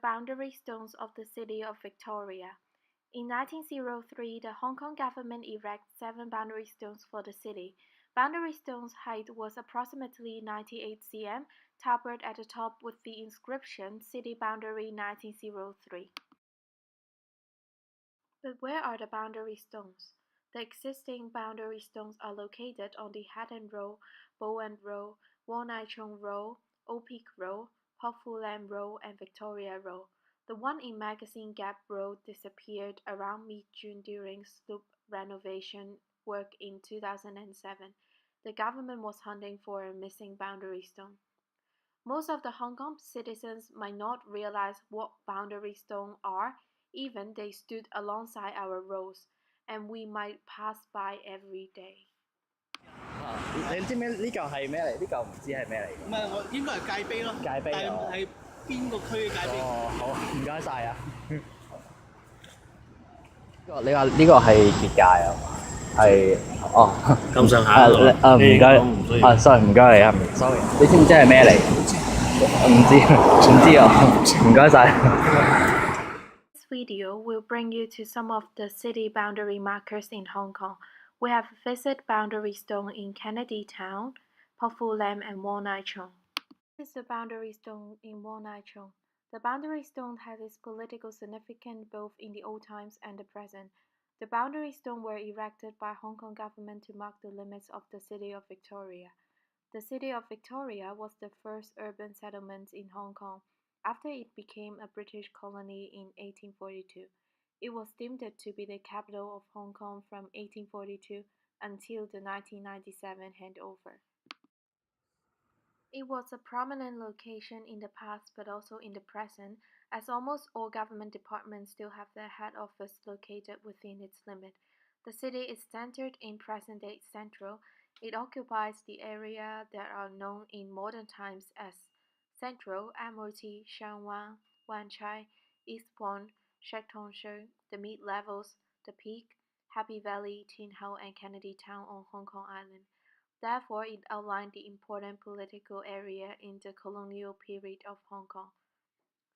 boundary stones of the city of Victoria. In 1903, the Hong Kong government erected 7 boundary stones for the city. Boundary stones' height was approximately 98 cm, tapered at the top with the inscription City Boundary 1903. But where are the boundary stones? The existing boundary stones are located on the Hatton Road, Bowen Road, Chung Road, Old Peak Road, Hopeful Lam Road, and Victoria Road. The one in Magazine Gap Road disappeared around mid-June during sloop renovation work in 2007. The government was hunting for a missing boundary stone. Most of the Hong Kong citizens might not realize what boundary stones are, even they stood alongside our roads, and we might pass by every day. 你知唔知呢嚿係咩嚟？呢嚿唔知係咩嚟嘅。唔係，我應該係界碑咯。界碑但係邊個區嘅界碑？哦，好，唔該晒啊。你話呢個係結界啊？係哦，咁上下唔該，sorry 唔該你啊 ，sorry，你知唔知係咩嚟？唔知啊，唔該晒。This video will bring you to some of the city boundary markers in Hong Kong. We have visited boundary stone in Kennedy Town, Pok Fu Lam, and Wong Chung. This is the boundary stone in Wong Chung. The boundary stone has its political significance both in the old times and the present. The boundary stone were erected by Hong Kong government to mark the limits of the city of Victoria. The city of Victoria was the first urban settlement in Hong Kong after it became a British colony in 1842. It was deemed to be the capital of Hong Kong from 1842 until the 1997 handover. It was a prominent location in the past but also in the present, as almost all government departments still have their head office located within its limit. The city is centered in present-day Central. It occupies the area that are known in modern times as Central, Admiralty, Shanwang, Wan Chai, East Point, Shek Tong Shui, the mid-levels, the Peak, Happy Valley, Tin Hau, and Kennedy Town on Hong Kong Island. Therefore, it outlined the important political area in the colonial period of Hong Kong.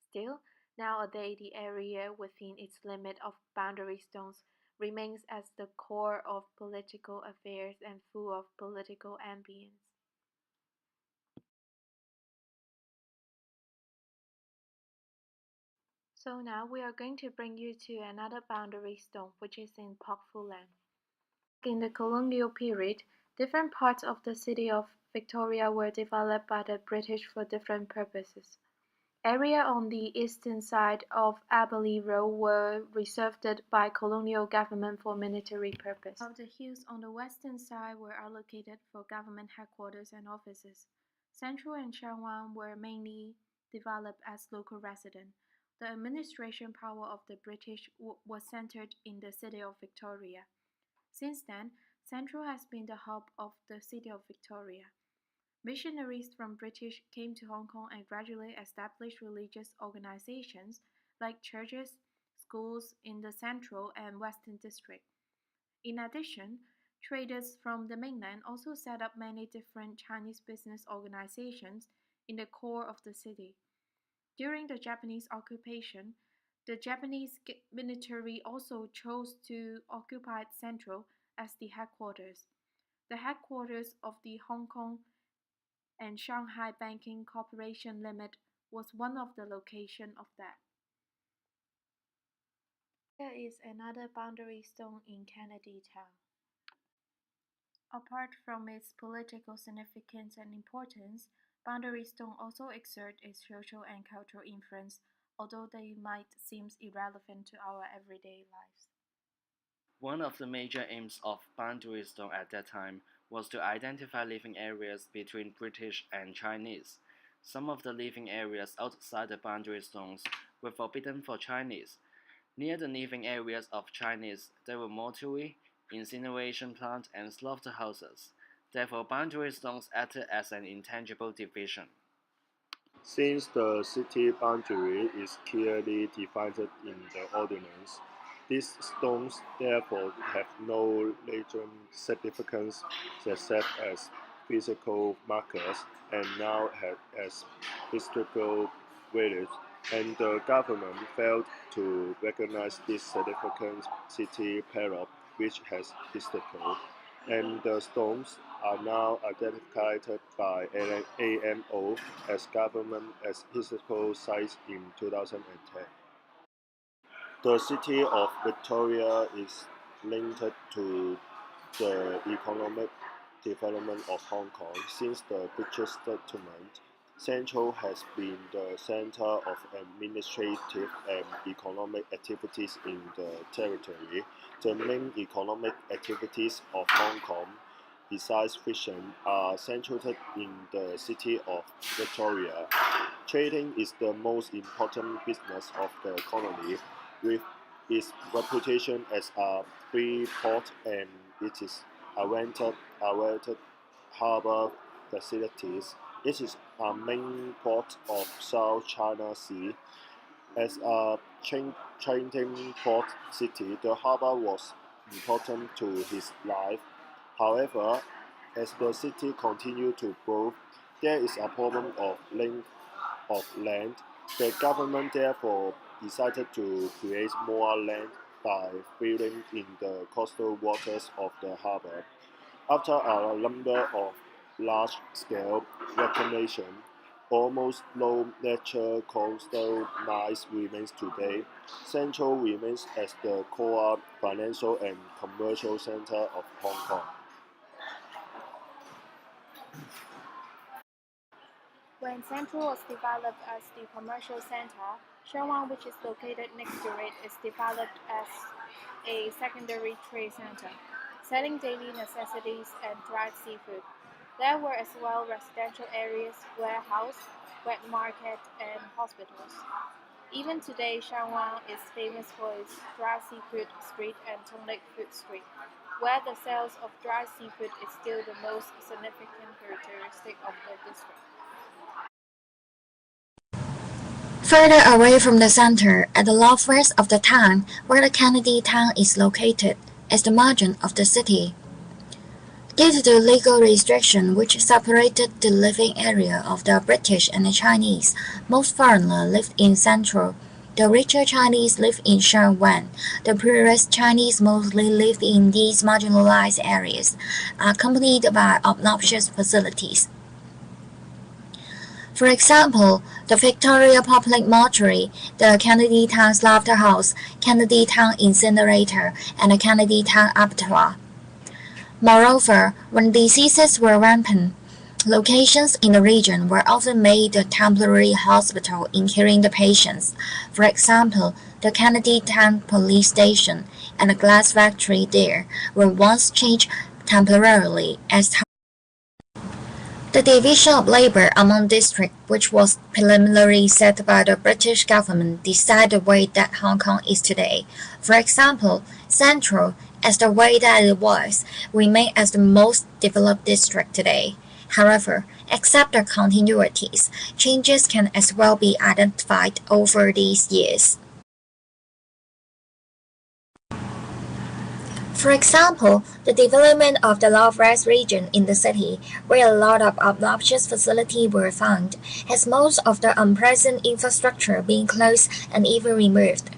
Still, nowadays the area within its limit of boundary stones remains as the core of political affairs and full of political ambience. So now we are going to bring you to another boundary stone, which is in Pok Fu Lam. In the colonial period, different parts of the city of Victoria were developed by the British for different purposes. Area on the eastern side of Aberley Road were reserved by colonial government for military purpose. While the hills on the western side were allocated for government headquarters and offices. Central and Shanwang were mainly developed as local residents. The administration power of the British was centered in the city of Victoria. Since then, Central has been the hub of the city of Victoria. Missionaries from British came to Hong Kong and gradually established religious organizations like churches, schools in the central and western district. In addition, traders from the mainland also set up many different Chinese business organizations in the core of the city. During the Japanese occupation, the Japanese military also chose to occupy Central as the headquarters. The headquarters of the Hong Kong and Shanghai Banking Corporation Limited was one of the locations of that. There is another boundary stone in Kennedy Town. Apart from its political significance and importance, boundary stone also exert a social and cultural influence, although they might seem irrelevant to our everyday lives. One of the major aims of boundary stone at that time was to identify living areas between British and Chinese. Some of the living areas outside the boundary stones were forbidden for Chinese. Near the living areas of Chinese, there were mortuary, incineration plant, and slaughterhouses. Therefore, boundary stones acted as an intangible division. Since the city boundary is clearly defined in the ordinance, these stones therefore have no legal significance except as physical markers and now have as historical value and the government failed to recognize this significant city period, which has historical, and the stones are now identified by AMO as government as historical sites in 2010. The city of Victoria is linked to the economic development of Hong Kong. Since the British settlement, Central has been the center of administrative and economic activities in the territory. The main economic activities of Hong Kong, besides fishing, are centered in the city of Victoria. Trading is the most important business of the colony, with its reputation as a free port and its awaited harbour facilities. It is a main port of South China Sea. As a trading port city, the harbour was important to his life. However, as the city continued to grow, there is a problem of length of land. The government therefore decided to create more land by filling in the coastal waters of the harbour. After a number of large-scale reclamation, almost no natural coastal lines remains today. Central remains as the core financial and commercial center of Hong Kong. When Central was developed as the commercial center, Shenwan, which is located next to it, is developed as a secondary trade center, selling daily necessities and dried seafood. There were as well residential areas, warehouse, wet market, and hospitals. Even today, Shenwan is famous for its dry seafood street and Tonglek food street, where the sales of dry seafood is still the most significant characteristic of the district. Further away from the center, at the northwest of the town, where the Kennedy town is located, is the margin of the city. Due to the legal restriction which separated the living area of the British and the Chinese, most foreigners lived in Central. The richer Chinese lived in Yuen. The poorest Chinese mostly lived in these marginalized areas, accompanied by obnoxious facilities. For example, the Victoria Public Mortuary, the Kennedy Town Slaughterhouse, Kennedy Town Incinerator, and the Kennedy Town Abattoir. Moreover, when diseases were rampant, locations in the region were often made a temporary hospital in curing the patients. For example, the Kennedy Town Police Station and the glass factory there were once changed temporarily as the division of labor among districts, which was preliminarily set by the British government, decided the way that Hong Kong is today. For example, Central, as the way that it was, remained as the most developed district today. However, except the continuities, changes can as well be identified over these years. For example, the development of the northwest region in the city, where a lot of obnoxious facilities were found, has most of the unpleasant infrastructure been closed and even removed.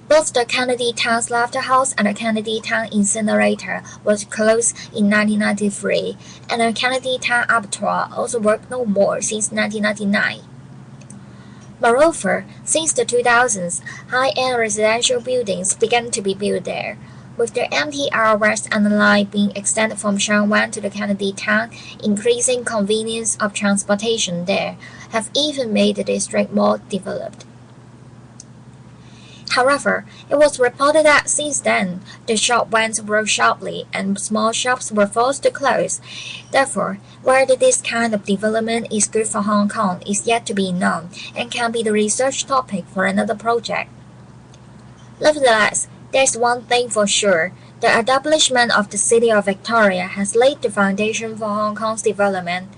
Both the Kennedy Town Slaughterhouse and the Kennedy Town Incinerator was closed in 1993, and the Kennedy Town Abattoir also worked no more since 1999. Moreover, since the 2000s, high-end residential buildings began to be built there, with the MTR West End Line being extended from Yuen to the Kennedy Town, increasing convenience of transportation there, have even made the district more developed. However, it was reported that since then, the shop rents rose sharply and small shops were forced to close. Therefore, whether this kind of development is good for Hong Kong is yet to be known and can be the research topic for another project. Nevertheless, there's one thing for sure. The establishment of the city of Victoria has laid the foundation for Hong Kong's development.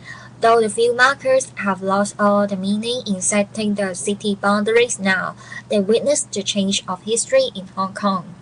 Though the few markers have lost all the meaning in setting the city boundaries now, they witness the change of history in Hong Kong.